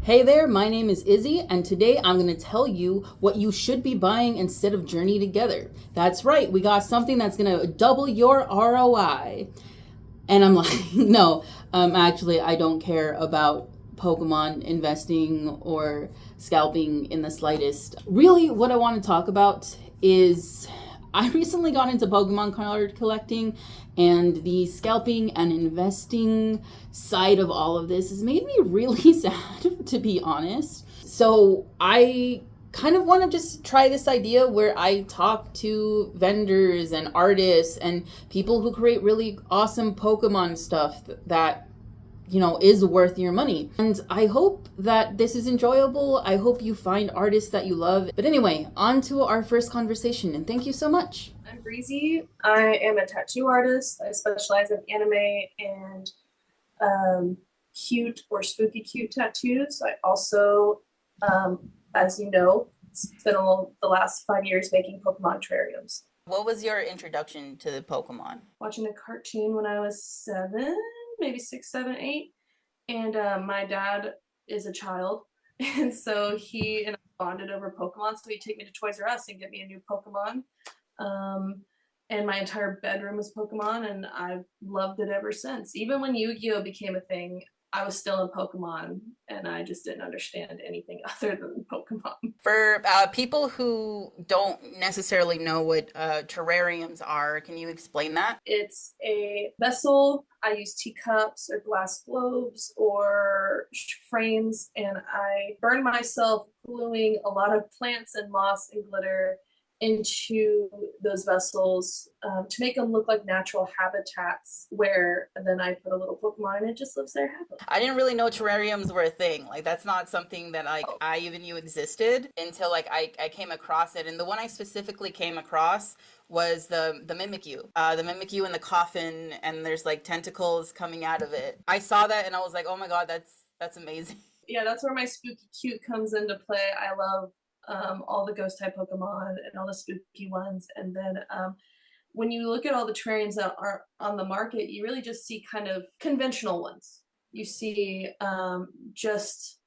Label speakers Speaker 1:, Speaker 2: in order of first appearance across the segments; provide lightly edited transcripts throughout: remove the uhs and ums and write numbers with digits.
Speaker 1: Hey there, my name is Izzy, and today I'm going to tell you what you should be buying instead of Journey Together. That's right, we got something that's going to double your ROI. And I'm like, no, actually, I don't care about Pokemon investing or scalping in the slightest. Really, what I want to talk about is I recently got into Pokemon card collecting, and the scalping and investing side of all of this has made me really sad, to be honest. So I kind of want to just try this idea where I talk to vendors and artists and people who create really awesome Pokemon stuff that is worth your money. And I hope that this is enjoyable. I hope you find artists that you love. But anyway, on to our first conversation, and thank you so much.
Speaker 2: I'm Breezy. I am a tattoo artist. I specialize in anime and cute or spooky cute tattoos. I also, as you know, spent the last 5 years making Pokemon terrariums.
Speaker 1: What was your introduction to the Pokemon?
Speaker 2: Watching a cartoon when I was 7, maybe 6, 7, 8, and my dad is a child, and so he and I bonded over Pokemon. So he'd take me to Toys R Us and get me a new Pokemon. Um, and my entire bedroom was Pokemon, and I've loved it ever since. Even when Yu-Gi-Oh became a thing, I was still in Pokemon, and I just didn't understand anything other than Pokemon.
Speaker 1: For people who don't necessarily know what terrariums are, can you explain that?
Speaker 2: It's a vessel. I use teacups or glass globes or frames, and I burn myself gluing a lot of plants and moss and glitter into those vessels to make them look like natural habitats where then I put a little Pokemon and it just lives there happily.
Speaker 1: I didn't really know terrariums were a thing. Like that's not something that I even knew existed until I came across it. And the one I specifically came across was the Mimikyu. The Mimikyu in the coffin, and there's like tentacles coming out of it. I saw that and I was like, oh my god, that's amazing.
Speaker 2: Yeah, that's where my spooky cute comes into play. I love all the ghost type Pokemon and all the spooky ones. And then when you look at all the terrariums that are on the market, you really just see kind of conventional ones. You see just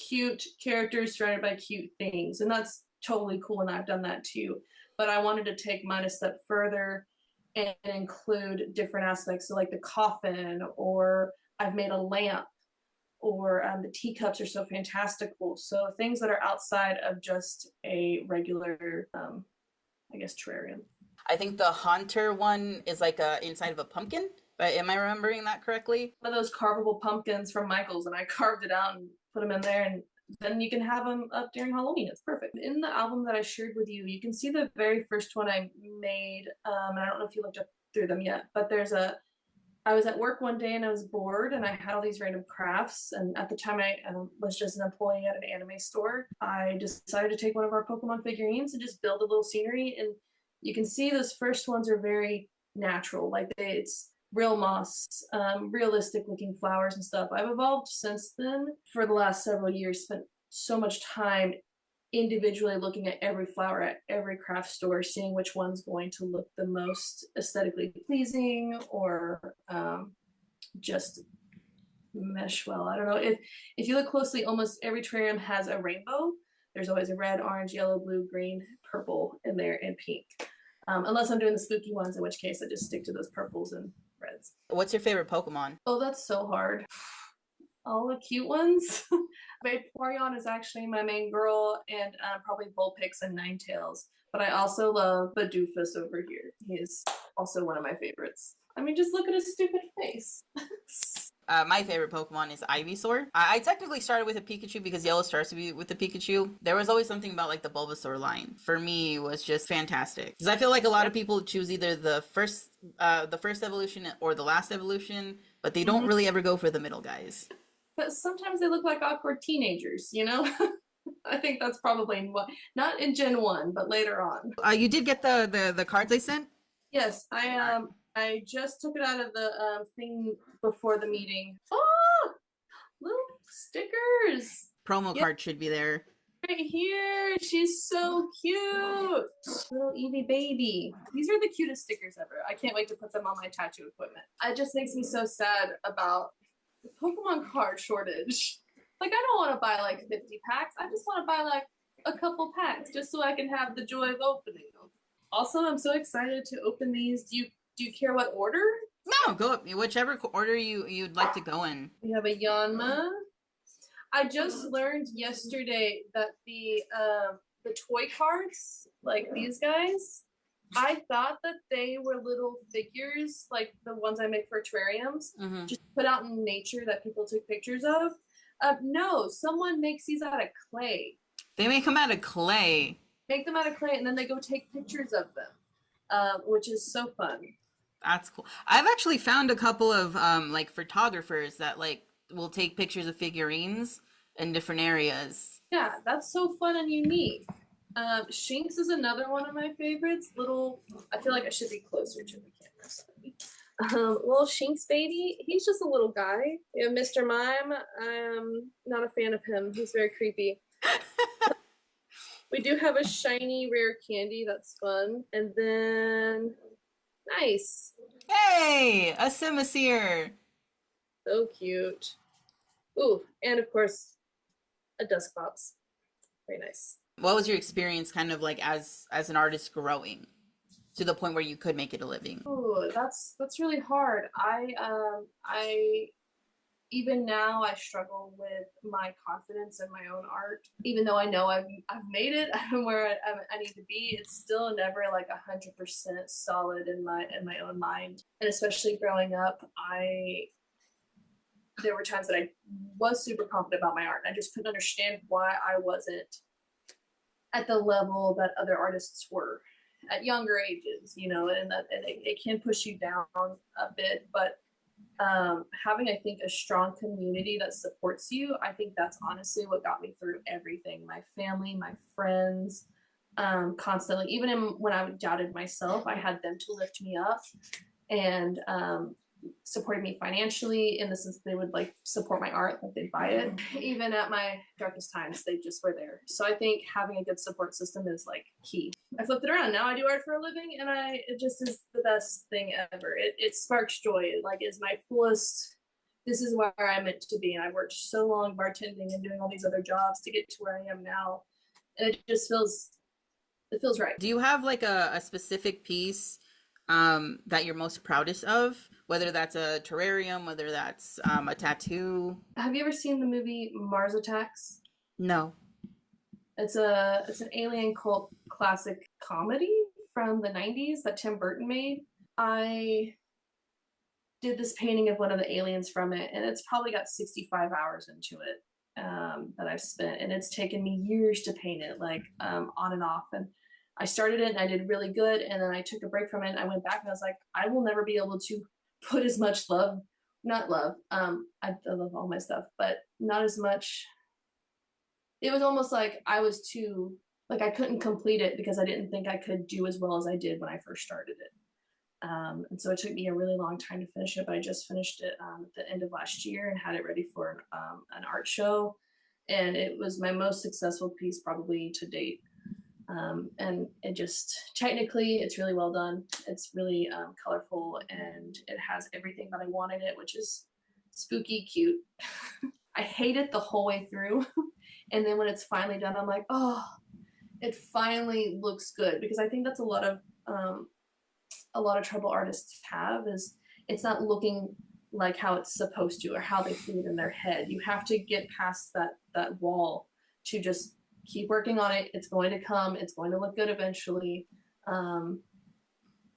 Speaker 2: cute characters surrounded by cute things. And that's totally cool. And I've done that too. But I wanted to take mine a step further and include different aspects. So, like the coffin, or I've made a lamp, or the teacups are so fantastical. So things that are outside of just a regular, I guess, terrarium.
Speaker 1: I think the Haunter one is like inside of a pumpkin. But am I remembering that correctly?
Speaker 2: One of those carvable pumpkins from Michael's, and I carved it out and put them in there, and then you can have them up during Halloween. It's perfect. In the album that I shared with you, you can see the very first one I made, and I don't know if you looked up through them yet, but I was at work one day and I was bored and I had all these random crafts. And at the time, I was just an employee at an anime store. I decided to take one of our Pokemon figurines and just build a little scenery. And you can see those first ones are very natural, like it's real moss, realistic looking flowers and stuff. I've evolved since then. For the last several years, spent so much time individually looking at every flower at every craft store, seeing which one's going to look the most aesthetically pleasing, or just mesh well. I don't know, if you look closely, almost every terrarium has a rainbow. There's always a red, orange, yellow, blue, green, purple in there, and pink. Unless I'm doing the spooky ones, in which case I just stick to those purples and reds.
Speaker 1: What's your favorite Pokemon?
Speaker 2: Oh, that's so hard. All the cute ones. Vaporeon is actually my main girl, and probably Vulpix and Ninetales. But I also love the doofus over here. He is also one of my favorites. I mean, just look at his stupid face.
Speaker 1: My favorite Pokemon is Ivysaur. I technically started with a Pikachu because Yellow starts to be with the Pikachu. There was always something about like the Bulbasaur line for me was just fantastic, because I feel like a lot of people choose either the first evolution or the last evolution, but they don't really ever go for the middle guys.
Speaker 2: But sometimes they look like awkward teenagers, you know? I think that's probably what, not in Gen 1, but later on.
Speaker 1: You did get the cards I sent?
Speaker 2: Yes, I just took it out of the thing before the meeting. Oh, little stickers.
Speaker 1: Promo card should be there.
Speaker 2: Right here. She's so cute. Little Eevee baby. These are the cutest stickers ever. I can't wait to put them on my tattoo equipment. It just makes me so sad about the Pokemon card shortage. Like, I don't want to buy like 50 packs. I just want to buy like a couple packs just so I can have the joy of opening them. Also, I'm so excited to open these. Do you care what order?
Speaker 1: No, go whichever order you'd like to go in.
Speaker 2: We have a Yanma. I just learned yesterday that the toy cards, like these guys, I thought that they were little figures, like the ones I make for terrariums, just put out in nature that people took pictures of. No, someone makes these out of clay.
Speaker 1: They make them out of clay.
Speaker 2: Make them out of clay, and then they go take pictures of them, which is so fun.
Speaker 1: That's cool. I've actually found a couple of like photographers that like will take pictures of figurines in different areas.
Speaker 2: Yeah, that's so fun and unique. Shinx is another one of my favorites. I feel like I should be closer to the camera. Sorry. Little Shinx baby. He's just a little guy. We have Mr. Mime. I'm not a fan of him. He's very creepy. We do have a shiny rare candy. That's fun. And then, nice.
Speaker 1: Hey, a Simisear.
Speaker 2: So cute. Ooh, and of course, a Duskbox. Very nice.
Speaker 1: What was your experience kind of like as an artist growing to the point where you could make it a living?
Speaker 2: Oh, that's really hard. I even now I struggle with my confidence in my own art. Even though I know I've made it, I'm where I need to be. It's still never like 100% solid in my own mind. And especially growing up, there were times that I was super confident about my art, and I just couldn't understand why I wasn't at the level that other artists were at younger ages, and it can push you down a bit. But having, I think, a strong community that supports you, I think that's honestly what got me through everything. My family, my friends, constantly, even when I doubted myself, I had them to lift me up and supported me financially, in the sense that they would like support my art, like they'd buy it. Even at my darkest times, they just were there. So I think having a good support system is like key. I flipped it around. Now I do art for a living, and it just is the best thing ever. It sparks joy. It like is my fullest. This is where I'm meant to be, and I worked so long bartending and doing all these other jobs to get to where I am now, and it just feels right.
Speaker 1: Do you have like a specific piece that you're most proudest of? Whether that's a terrarium, whether that's a tattoo.
Speaker 2: Have you ever seen the movie Mars Attacks?
Speaker 1: No.
Speaker 2: It's an alien cult classic comedy from the 90s that Tim Burton made. I did this painting of one of the aliens from it, and it's probably got 65 hours into it that I've spent, and it's taken me years to paint it, like on and off. And I started it and I did really good, and then I took a break from it and I went back and I was like, I will never be able to put as much not love, I love all my stuff, but not as much. It was almost like I was too, like I couldn't complete it because I didn't think I could do as well as I did when I first started it. And so it took me a really long time to finish it, but I just finished it at the end of last year and had it ready for an art show. And it was my most successful piece probably to date. And it just, technically, it's really well done. It's really colorful, and it has everything that I wanted it, which is spooky cute. I hate it the whole way through. And then when it's finally done, I'm like, oh, it finally looks good. Because I think that's a lot of trouble artists have, is it's not looking like how it's supposed to or how they see it in their head. You have to get past that wall to just keep working on it. It's going to come. It's going to look good eventually. And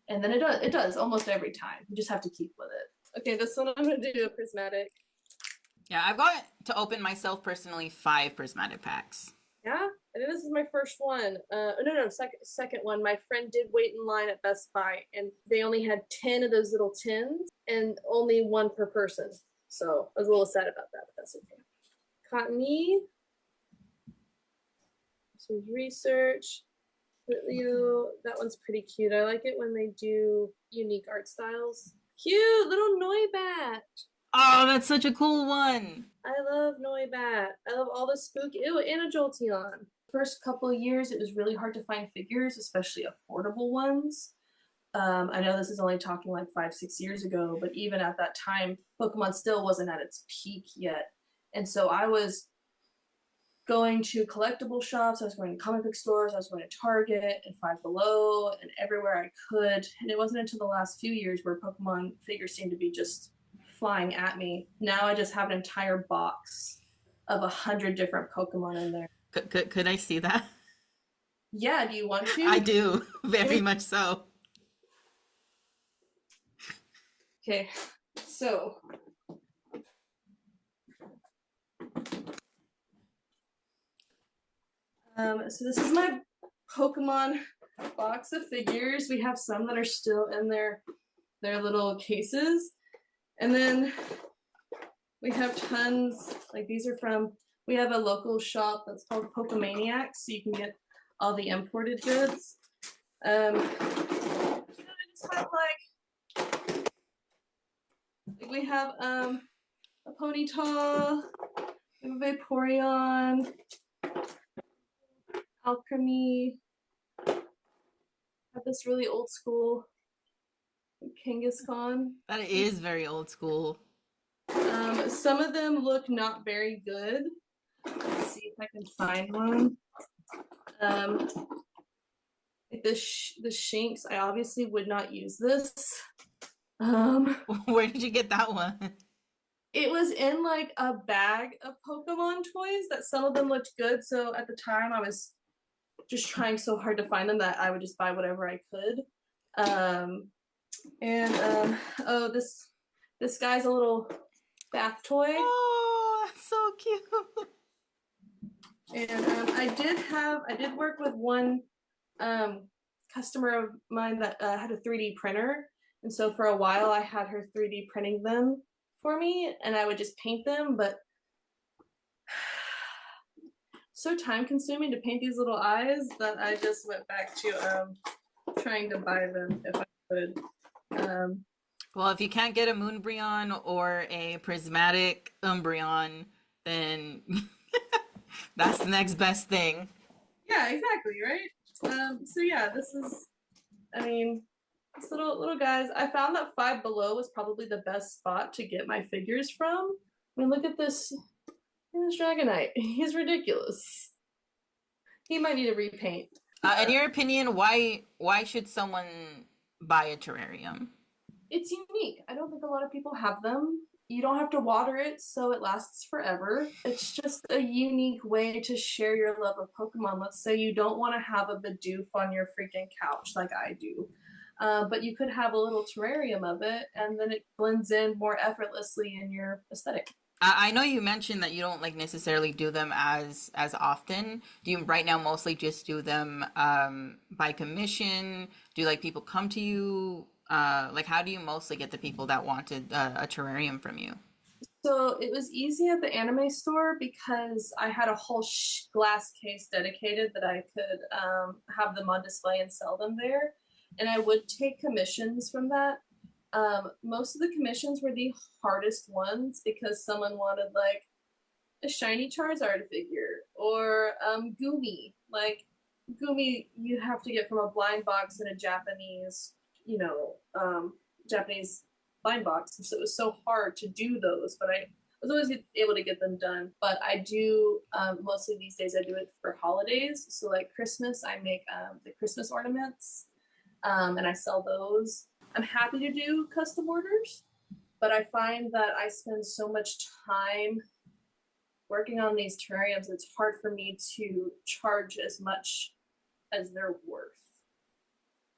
Speaker 2: then it does almost every time. You just have to keep with it. Okay, this one I'm going to do a prismatic.
Speaker 1: Yeah, I've got to open myself personally 5 prismatic packs.
Speaker 2: Yeah, I think this is my first one. No, second one. My friend did wait in line at Best Buy, and they only had 10 of those little tins, and only one per person. So I was a little sad about that, but that's okay. Cottony. Some research. Leo, that one's pretty cute. I like it when they do unique art styles. Cute little Noibat.
Speaker 1: Oh, that's such a cool one.
Speaker 2: I love Noibat. I love all the spooky. Ew, and a Jolteon. First couple of years, it was really hard to find figures, especially affordable ones. I know this is only talking like 5-6 years ago, but even at that time, Pokemon still wasn't at its peak yet. And so I was going to collectible shops, I was going to comic book stores, I was going to Target and Five Below and everywhere I could. And it wasn't until the last few years where Pokemon figures seemed to be just flying at me. Now I just have an entire box of 100 different Pokemon in there.
Speaker 3: Could I see that?
Speaker 2: Yeah, do you want
Speaker 3: I
Speaker 2: to?
Speaker 3: do, very much so.
Speaker 2: Okay, so so this is my Pokemon box of figures. We have some that are still in their little cases, and then we have tons. Like these are from. We have a local shop that's called Pokemaniacs, so you can get all the imported goods. I just have we have a Ponyta, we have a Vaporeon, Alchemy. Have this really old school Kangaskhan.
Speaker 3: That is very old school.
Speaker 2: Some of them look not very good. Let's see if I can find one. Like the Shinx, I obviously would not use this.
Speaker 3: Where did you get that one?
Speaker 2: It was in like a bag of Pokemon toys that some of them looked good. So at the time, I was just trying so hard to find them that I would just buy whatever I could. Oh, this guy's a little bath toy.
Speaker 3: Oh, that's so cute.
Speaker 2: And I did work with one customer of mine that had a 3D printer. And so for a while I had her 3D printing them for me and I would just paint them, but so time consuming to paint these little eyes that I just went back to trying to buy them if I could.
Speaker 3: Well, if you can't get a Moonbryon or a prismatic Umbreon, then that's the next best thing.
Speaker 2: Yeah, exactly, right? So yeah, this is, I mean, these little guys. I found that Five Below was probably the best spot to get my figures from. I mean, look at this Dragonite. He's ridiculous. He might need a repaint.
Speaker 3: In your opinion, why should someone buy a terrarium?
Speaker 2: It's unique. I don't think a lot of people have them. You don't have to water it, so it lasts forever. It's just a unique way to share your love of Pokemon. Let's say you don't want to have a Bidoof on your freaking couch like I do. But you could have a little terrarium of it, and then it blends in more effortlessly in your aesthetic.
Speaker 3: I know you mentioned that you don't like necessarily do them as often. Do you right now mostly just do them by commission? Do like people come to you? Like how do you mostly get the people that wanted a terrarium from you?
Speaker 2: So it was easy at the anime store because I had a whole glass case dedicated that I could have them on display and sell them there. And I would take commissions from that. Most of the commissions were the hardest ones because someone wanted like a shiny Charizard figure or Gumi. Like Gumi, you have to get from a blind box in a Japanese, Japanese blind box. So it was so hard to do those, but I was always able to get them done. But I do mostly these days. I do it for holidays. So like Christmas, I make the Christmas ornaments, and I sell those. I'm happy to do custom orders, but I find that I spend so much time working on these terrariums, it's hard for me to charge as much as they're worth.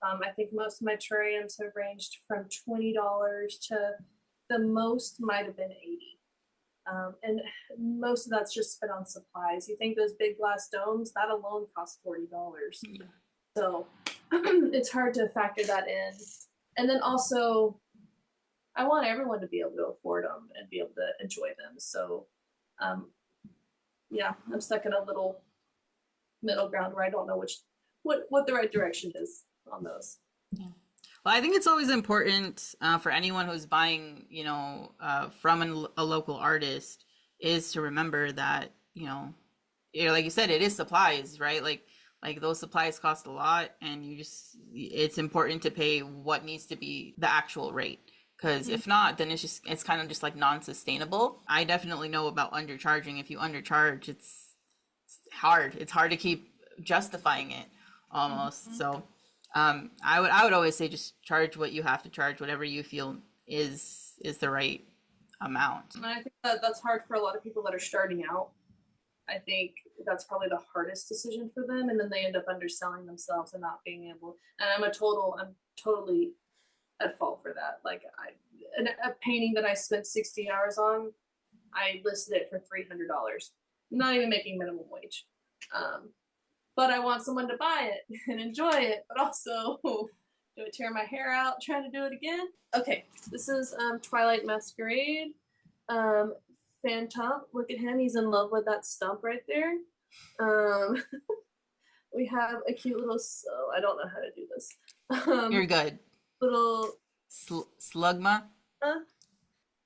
Speaker 2: I think most of my terrariums have ranged from $20 to the most might have been 80. And most of that's just spent on supplies. You think those big glass domes, that alone costs $40.
Speaker 3: Yeah.
Speaker 2: So it's hard to factor that in. And then also, I want everyone to be able to afford them and be able to enjoy them. So, yeah, I'm stuck in a little middle ground where I don't know what the right direction is on those.
Speaker 3: Yeah. Well, I think it's always important for anyone who's buying, from a local artist, is to remember that, like you said, it is supplies, right? Like those supplies cost a lot, and it's important to pay what needs to be the actual rate. Because if not, then it's kind of just like non-sustainable. I definitely know about undercharging. If you undercharge, it's hard. It's hard to keep justifying it almost. So I would always say just charge what you have to charge, whatever you feel is the right amount.
Speaker 2: And I think that that's hard for a lot of people that are starting out. I think that's probably the hardest decision for them, and then they end up underselling themselves and not being able. And I'm totally at fault for that. Like a painting that I spent 60 hours on, I listed it for $300, not even making minimum wage. But I want someone to buy it and enjoy it, but also do I tear my hair out trying to do it again? Okay, this is Twilight Masquerade. Phantom, look at him. He's in love with that stump right there. We have a cute little, I don't know how to do this.
Speaker 3: You're good.
Speaker 2: Little
Speaker 3: Slugma.
Speaker 2: I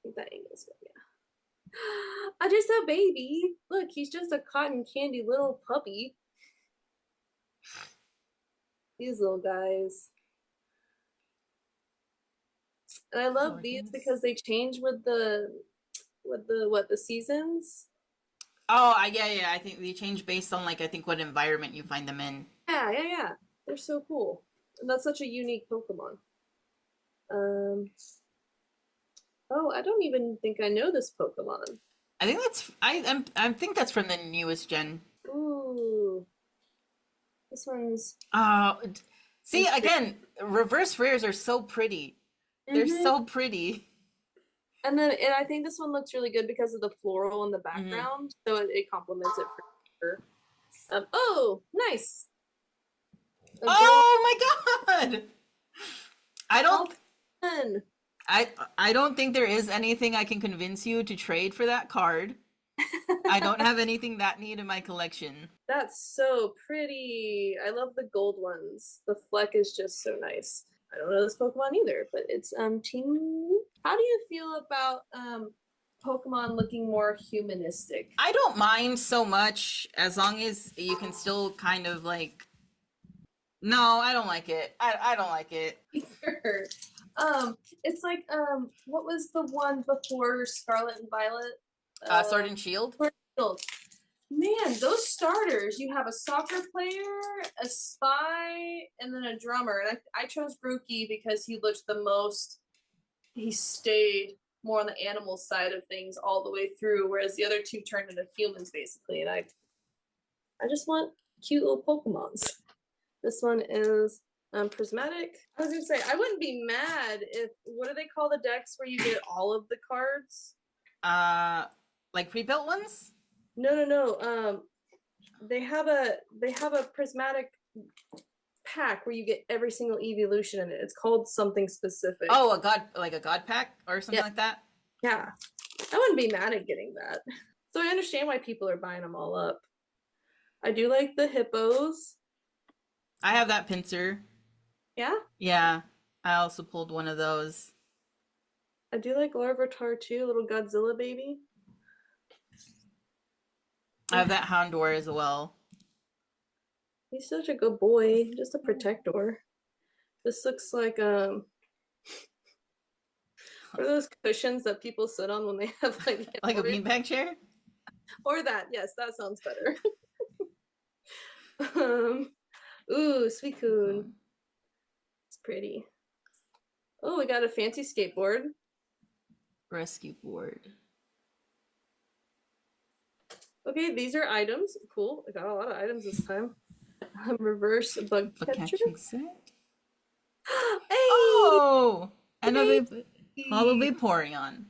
Speaker 2: think that angle's good, yeah. I just a baby. Look, he's just a cotton candy little puppy. These little guys. And I love these because they change with the seasons.
Speaker 3: Oh, yeah. I think they change based on like I think what environment you find them in.
Speaker 2: Yeah. They're so cool. And that's such a unique Pokemon. Oh, I don't even think I know this Pokemon.
Speaker 3: I think I think that's from the newest gen.
Speaker 2: Ooh. This one's
Speaker 3: see again, reverse rares are so pretty. They're so pretty.
Speaker 2: And I think this one looks really good because of the floral in the background, so it complements it for sure. Oh, nice.
Speaker 3: Oh my god! I don't think there is anything I can convince you to trade for that card. I don't have anything that neat in my collection.
Speaker 2: That's so pretty. I love the gold ones. The Fleck is just so nice. I don't know this Pokemon either, but it's Team. How do you feel about Pokemon looking more humanistic?
Speaker 3: I don't mind so much as long as you can still kind of like. No, I don't like it. I don't like it.
Speaker 2: It's like what was the one before Scarlet and Violet?
Speaker 3: Sword and Shield.
Speaker 2: Sword and Shield. Man, those starters, you have a soccer player, a spy, and then a drummer. And I chose Grookey because he looked the most, he stayed more on the animal side of things all the way through, whereas the other two turned into humans, basically. And I just want cute little Pokemons. This one is prismatic. I was going to say, I wouldn't be mad if, what do they call the decks where you get all of the cards?
Speaker 3: Like pre-built ones?
Speaker 2: No. They have a prismatic pack where you get every single evolution in it. It's called something specific.
Speaker 3: Oh, a god pack or something like that?
Speaker 2: Yeah. I wouldn't be mad at getting that. So I understand why people are buying them all up. I do like the hippos.
Speaker 3: I have that pincer.
Speaker 2: Yeah?
Speaker 3: Yeah. I also pulled one of those.
Speaker 2: I do like Larvitar too, little Godzilla baby.
Speaker 3: I have that Houndour as well.
Speaker 2: He's such a good boy. Just a protector. This looks like what are those cushions that people sit on when they have like
Speaker 3: a beanbag chair?
Speaker 2: Or that, yes, that sounds better. Ooh, Suicune. It's pretty. Oh, we got a fancy skateboard.
Speaker 3: Rescue board.
Speaker 2: Okay, these are items. Cool. I got a lot of items this time. Reverse bug catcher.
Speaker 3: Set.
Speaker 2: Hey!
Speaker 3: Oh! Another Hollow Vaporeon.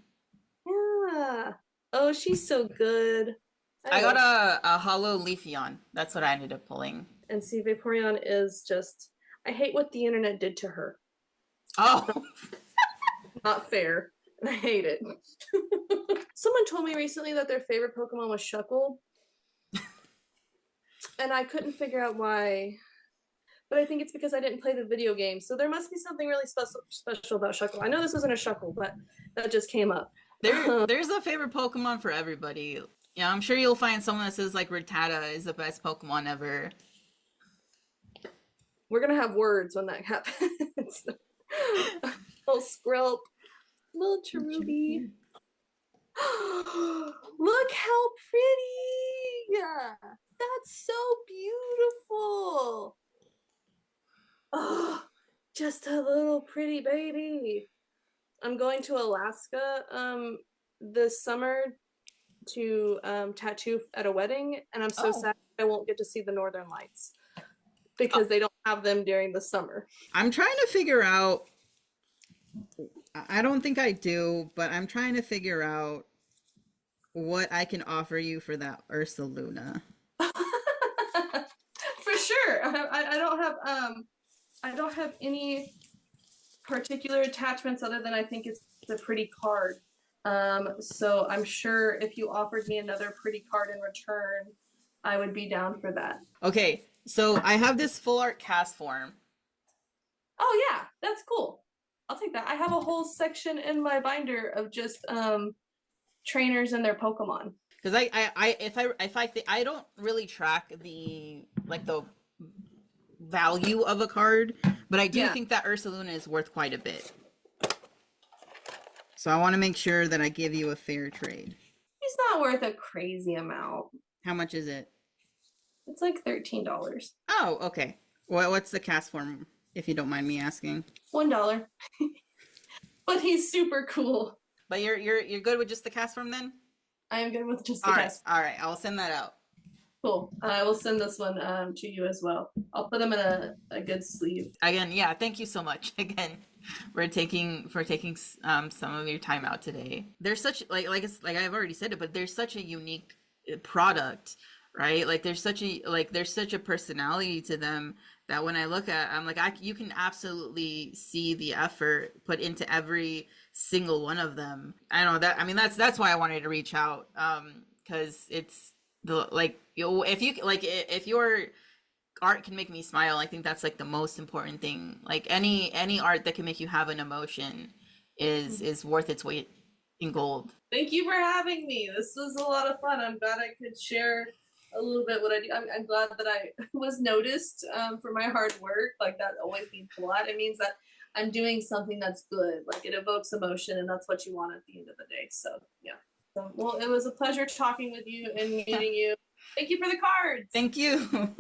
Speaker 2: Yeah. Oh, she's so good.
Speaker 3: I got a Hollow Leafeon. That's what I ended up pulling.
Speaker 2: And see, Vaporeon is just... I hate what the internet did to her.
Speaker 3: Oh!
Speaker 2: Not fair. And I hate it. Someone told me recently that their favorite Pokemon was Shuckle. And I couldn't figure out why. But I think it's because I didn't play the video game. So there must be something really special about Shuckle. I know this wasn't a Shuckle, but that just came up.
Speaker 3: There's a favorite Pokemon for everybody. Yeah, I'm sure you'll find someone that says like Rattata is the best Pokemon ever.
Speaker 2: We're going to have words when that happens. Oh, Scalped. Little cherubi. Look how pretty! That's so beautiful. Oh, just a little pretty baby. I'm going to Alaska this summer to tattoo at a wedding, and I'm so
Speaker 3: Oh,
Speaker 2: sad I won't get to see the Northern Lights because they don't have them during the summer.
Speaker 3: I'm trying to figure out. I don't think I do, but I'm trying to figure out what I can offer you for that Ursa Luna.
Speaker 2: For sure. I don't have any particular attachments other than I think it's a pretty card. So I'm sure if you offered me another pretty card in return, I would be down for that.
Speaker 3: Okay, so I have this full art cast form.
Speaker 2: Oh yeah, that's cool. I'll take that. I have a whole section in my binder of just trainers and their Pokemon.
Speaker 3: Because if I think I don't really track the value of a card, but I do think that Ursa Luna is worth quite a bit. So I want to make sure that I give you a fair trade.
Speaker 2: He's not worth a crazy amount.
Speaker 3: How much is it?
Speaker 2: It's like $13.
Speaker 3: Oh, okay. What's the cast form, if you don't mind me asking?
Speaker 2: $1. But he's super cool.
Speaker 3: But you're good with just the cast form then?
Speaker 2: I am good with just the
Speaker 3: All
Speaker 2: cast.
Speaker 3: All right. I'll send that out.
Speaker 2: Cool. I will send this one to you as well. I'll put them in a good sleeve.
Speaker 3: Again, yeah. Thank you so much again for taking some of your time out today. There's such like I've already said it, but there's such a unique product, right? Like there's such a personality to them that when I look at, I'm like, you can absolutely see the effort put into every single one of them. I know that. I mean, that's why I wanted to reach out, because it's the if your art can make me smile, I think that's like the most important thing. Like any art that can make you have an emotion is worth its weight in gold.
Speaker 2: Thank you for having me. This was a lot of fun. I'm glad I could share a little bit what I do. I'm glad that I was noticed for my hard work. Like that always means a lot. It means that I'm doing something that's good. Like it evokes emotion, and that's what you want at the end of the day. So yeah. So, well, it was a pleasure talking with you and meeting you. Thank you for the cards.
Speaker 3: Thank you.